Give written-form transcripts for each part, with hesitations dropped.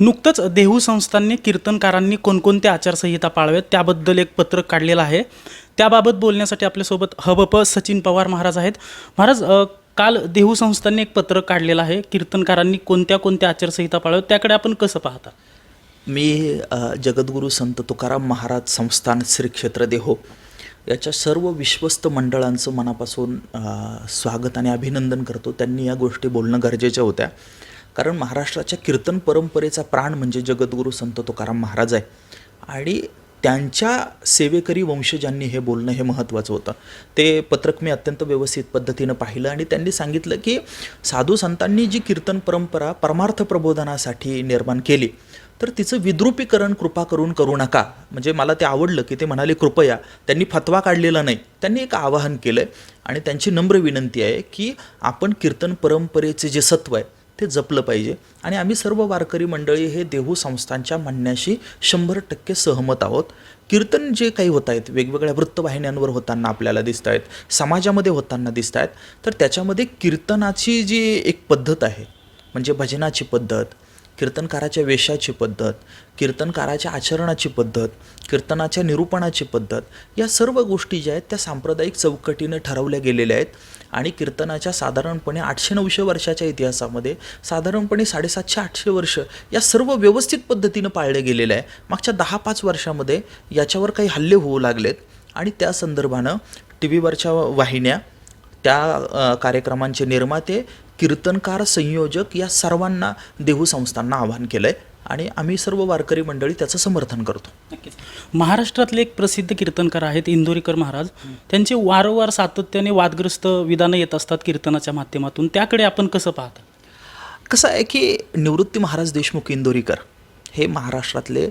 नुकतंच देहू संस्थांनी कीर्तनकारांनी कोणकोणत्या आचारसंहिता पाळाव्यात त्याबद्दल एक पत्रक काढलेलं आहे. त्याबाबत बोलण्यासाठी आपल्यासोबत हबप सचिन पवार महाराज आहेत. महाराज, काल देहू संस्थांनी एक पत्रक काढलेलं आहे, कीर्तनकारांनी कोणत्या कोणत्या आचारसंहिता पाळाव्यात, त्याकडे आपण कसं पाहता? मी जगद्गुरू संत तुकाराम महाराज संस्थान श्री क्षेत्र देहो याच्या सर्व विश्वस्त मंडळांचं मनापासून स्वागत आणि अभिनंदन करतो. त्यांनी या गोष्टी बोलणं गरजेच्या होत्या, कारण महाराष्ट्राच्या कीर्तन परंपरेचा प्राण म्हणजे जगद्गुरू संत तुकाराम महाराज आहे आणि त्यांच्या सेवेकरी वंशजांनी हे बोलणं हे महत्त्वाचं होतं. ते पत्रक मी अत्यंत व्यवस्थित पद्धतीनं पाहिलं आणि त्यांनी सांगितलं की साधू संतांनी जी कीर्तन परंपरा परमार्थ प्रबोधनासाठी निर्माण केली, तर तिचं विद्रुपीकरण कृपा करून करू नका. म्हणजे मला ते आवडलं की ते म्हणाले कृपया. त्यांनी फतवा काढलेला नाही, त्यांनी एक आवाहन केलं आहे आणि त्यांची नम्र विनंती आहे की आपण कीर्तन परंपरेचे जे सत्व आहे ते जपलं पाहिजे. आणि आम्ही सर्व वारकरी मंडळी हे देहू संस्थांच्या म्हणण्याशी 100% सहमत आहोत. कीर्तन जे काही होत आहेत, वेगवेगळ्या वृत्तवाहिन्यांवर होताना आपल्याला दिसत आहेत, समाजामध्ये होताना दिसत आहेत, तर त्याच्यामध्ये कीर्तनाची जी एक पद्धत आहे, म्हणजे भजनाची पद्धत, कीर्तनकाराच्या वेशाची पद्धत, कीर्तनकाराच्या आचरणाची पद्धत, कीर्तनाच्या निरूपणाची पद्धत, या सर्व गोष्टी ज्या आहेत त्या सांप्रदायिक चौकटीनं ठरवल्या गेलेल्या आहेत. आणि कीर्तनाच्या साधारणपणे 800-900 वर्षाच्या इतिहासामध्ये साधारणपणे 750-800 वर्ष या सर्व व्यवस्थित पद्धतीनं पाळले गेलेलं आहे. मागच्या 10-5 वर्षामध्ये याच्यावर काही हल्ले होऊ लागलेत आणि त्या संदर्भानं टी व्हीवरच्या वाहिन्या, त्या कार्यक्रमांचे निर्माते, कीर्तनकार, संयोजक या सर्वांना देहू संस्थांना आवाहन केलं आहे आणि आम्ही सर्व वारकरी मंडळी त्याचं समर्थन करतो. नक्कीच. महाराष्ट्रातले एक प्रसिद्ध कीर्तनकार आहेत इंदोरीकर महाराज. त्यांचे वारंवार सातत्याने वादग्रस्त विधानं येत असतात कीर्तनाच्या माध्यमातून, त्याकडे आपण कसं पाहता? कसं आहे की निवृत्ती महाराज देशमुख इंदोरीकर हे महाराष्ट्रातले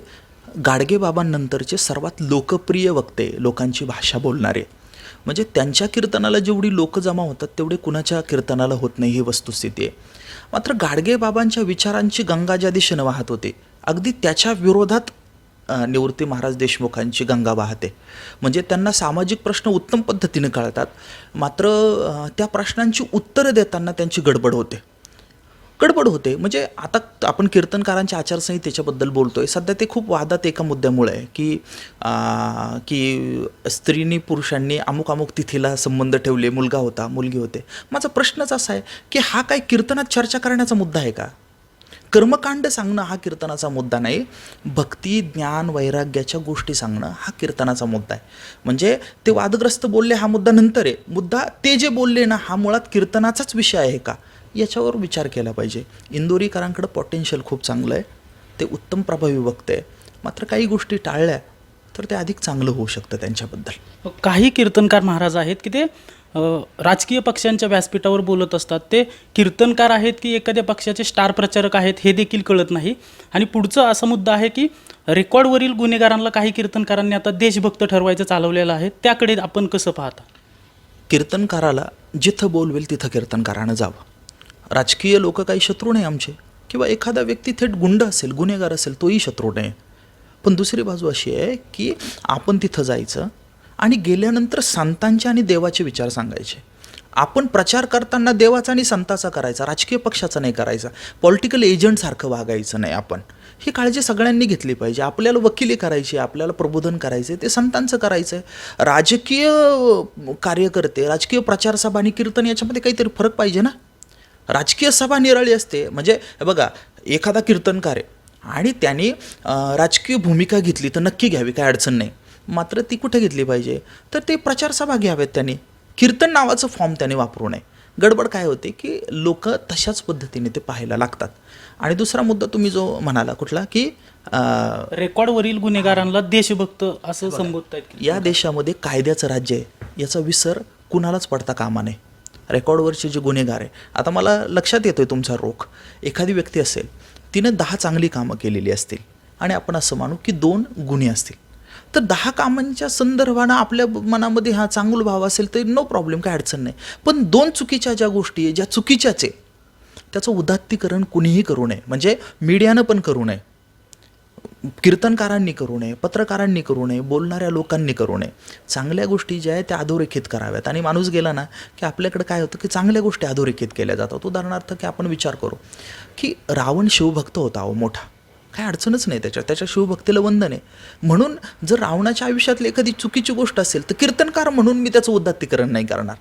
गाडगेबाबांनंतरचे सर्वात लोकप्रिय वक्ते, लोकांची भाषा बोलणारे. म्हणजे त्यांच्या कीर्तनाला जेवढी लोक जमा होतात तेवढे कुणाच्या कीर्तनाला होत नाही, ही वस्तुस्थिती आहे. मात्र गाडगेबाबांच्या विचारांची गंगा ज्या दिशेनं वाहत होते, अगदी त्याच्या विरोधात निवृत्ती महाराज देशमुखांची गंगा वाहते. म्हणजे त्यांना सामाजिक प्रश्न उत्तम पद्धतीने कळतात, मात्र त्या प्रश्नांची उत्तरं देताना त्यांची गडबड होते. म्हणजे आता आपण कीर्तनकारांच्या आचारसंहितेच्याबद्दल बोलतो आहे, सध्या ते खूप वादात एका मुद्द्यामुळे आहे की स्त्रीनी पुरुषांनी अमुक अमुक तिथीला संबंध ठेवले, मुलगा होता, मुलगी होते. माझा प्रश्नच असा आहे की हा काय कीर्तनात चर्चा करण्याचा मुद्दा आहे का? कर्मकांड सांगणं हा कीर्तनाचा मुद्दा नाही. भक्ती, ज्ञान, वैराग्याच्या गोष्टी सांगणं हा कीर्तनाचा मुद्दा आहे. म्हणजे ते वादग्रस्त बोलले हा मुद्दा नंतर आहे, मुद्दा ते जे बोलले ना हा मुळात कीर्तनाचाच विषय आहे का, याच्यावर विचार केला पाहिजे. इंदोरीकरांकडं पोटेन्शियल खूप चांगलं आहे, ते उत्तम प्रभावी वक्ते आहे. मात्र काही गोष्टी टाळल्या तर ते अधिक चांगलं होऊ शकतं त्यांच्याबद्दल. काही कीर्तनकार महाराज आहेत की ते राजकीय पक्षांच्या व्यासपीठावर बोलत असतात. ते कीर्तनकार आहेत की एखाद्या पक्षाचे स्टार प्रचारक आहेत हे देखील कळत नाही. आणि पुढचं असा मुद्दा आहे की रेकॉर्डवरील गुन्हेगारांना काही कीर्तनकारांनी आता देशभक्त ठरवायचं चालवलेलं आहे, त्याकडे आपण कसं पाहता? कीर्तनकाराला जिथं बोलवेल तिथं कीर्तनकारानं जावं. राजकीय लोक काही शत्रू नाही आमचे, किंवा एखादा व्यक्ती थेट गुंड असेल, गुन्हेगार असेल, तोही शत्रू नाही. पण दुसरी बाजू अशी आहे की आपण तिथं जायचं आणि गेल्यानंतर संतांचे आणि देवाचे विचार सांगायचे. आपण प्रचार करताना देवाचा आणि संताचा करायचा, राजकीय पक्षाचा नाही करायचा. पॉलिटिकल एजंटसारखं वागायचं नाही आपण. ही काळजी सगळ्यांनी घेतली पाहिजे. आपल्याला वकिली करायची, आपल्याला प्रबोधन करायचं ते संतांचं करायचं आहे. राजकीय कार्यकर्ते, राजकीय प्रचारसभा आणि कीर्तन याच्यामध्ये काहीतरी फरक पाहिजे ना. राजकीय सभा निराळी असते. म्हणजे बघा, एखादा कीर्तनकार आहे आणि त्याने राजकीय भूमिका घेतली तर नक्की घ्यावी, काय अडचण नाही. मात्र ती कुठे घेतली पाहिजे, तर ते प्रचारसभा घ्यावेत त्यांनी. कीर्तन नावाचं फॉर्म त्याने वापरू नये. गडबड काय होते की लोक तशाच पद्धतीने ते पाहायला लागतात. आणि दुसरा मुद्दा तुम्ही जो म्हणाला कुठला, की रेकॉर्डवरील गुन्हेगारांना देशभक्त असं संबोधतायत. या देशामध्ये कायद्याचं राज्य आहे याचा विसर कुणालाच पडता कामा नये. रेकॉर्डवरचे जे गुन्हेगार आहे, आता मला लक्षात येतोय तुमचा रोख. एखादी व्यक्ती असेल, तिनं 10 चांगली कामं केलेली असतील आणि आपण असं मानू की 2 गुन्हे असतील, तर 10 कामांच्या संदर्भानं आपल्या मनामध्ये हा चांगला भाव असेल तर नो प्रॉब्लेम, काय अडचण नाही. पण 2 चुकीच्या ज्या गोष्टी आहे, ज्या चुकीच्याच आहे, त्याचं उदात्तीकरण कुणीही करू नये. म्हणजे मीडियानं पण करू नये, कीर्तनकारांनी करू नये, पत्रकारांनी करू नये, बोलणाऱ्या लोकांनी करू नये. चांगल्या गोष्टी ज्या आहेत त्या अधोरेखित कराव्यात. आणि माणूस गेला ना की आपल्याकडे काय होतं की चांगल्या गोष्टी अधोरेखित केल्या जातात. उदाहरणार्थ की आपण विचार करू की रावण शिवभक्त होता, मोठा, काही अडचणच नाही त्याच्या शिवभक्तीला वंदन आहे. म्हणून जर रावणाच्या आयुष्यातली एखादी चुकीची गोष्ट असेल तर कीर्तनकार म्हणून मी त्याचं उदात्तीकरण नाही करणार.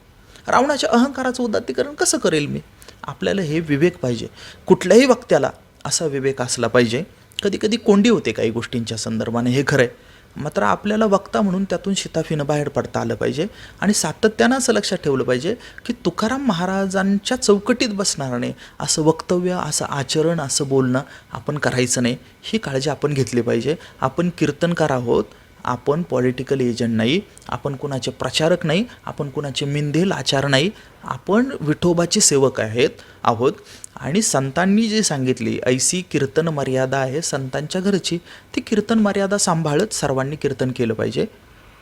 रावणाच्या अहंकाराचं उदात्तीकरण कसं करेल मी? आपल्याला हे विवेक पाहिजे. कुठल्याही वक्त्याला असा विवेक असला पाहिजे. कधी कधी कोंडी होते काही गोष्टींच्या संदर्भाने, हे खरं आहे. मात्र आपल्याला वक्ता म्हणून त्यातून शिताफीनं बाहेर पडता आलं पाहिजे आणि सातत्यानं असं लक्षात ठेवलं पाहिजे की तुकाराम महाराजांच्या चौकटीत बसणार नाही असं वक्तव्य, असं आचरण, असं बोलणं आपण करायचं नाही. ही काळजी आपण घेतली पाहिजे. आपण कीर्तनकार आहोत, आपण पॉलिटिकल एजंट नाही, आपण कुणाचे प्रचारक नाही, आपण कुणाचे मिंधेल आचार नाही. आपण विठोबाचे सेवक आहोत आणि संतांनी जे सांगितली ऐसी कीर्तन मर्यादा आहे संतांच्या घरची, ती कीर्तन मर्यादा सांभाळत सर्वांनी कीर्तन केलं पाहिजे.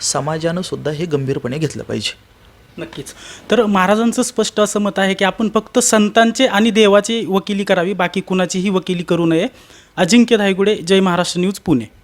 समाजानं सुद्धा हे गंभीरपणे घेतलं पाहिजे. नक्कीच. तर महाराजांचं स्पष्ट असं मत आहे की आपण फक्त संतांचे आणि देवाची वकिली करावी, बाकी कुणाचीही वकिली करू नये. अजिंक्य धायगुडे, जय महाराष्ट्र न्यूज, पुणे.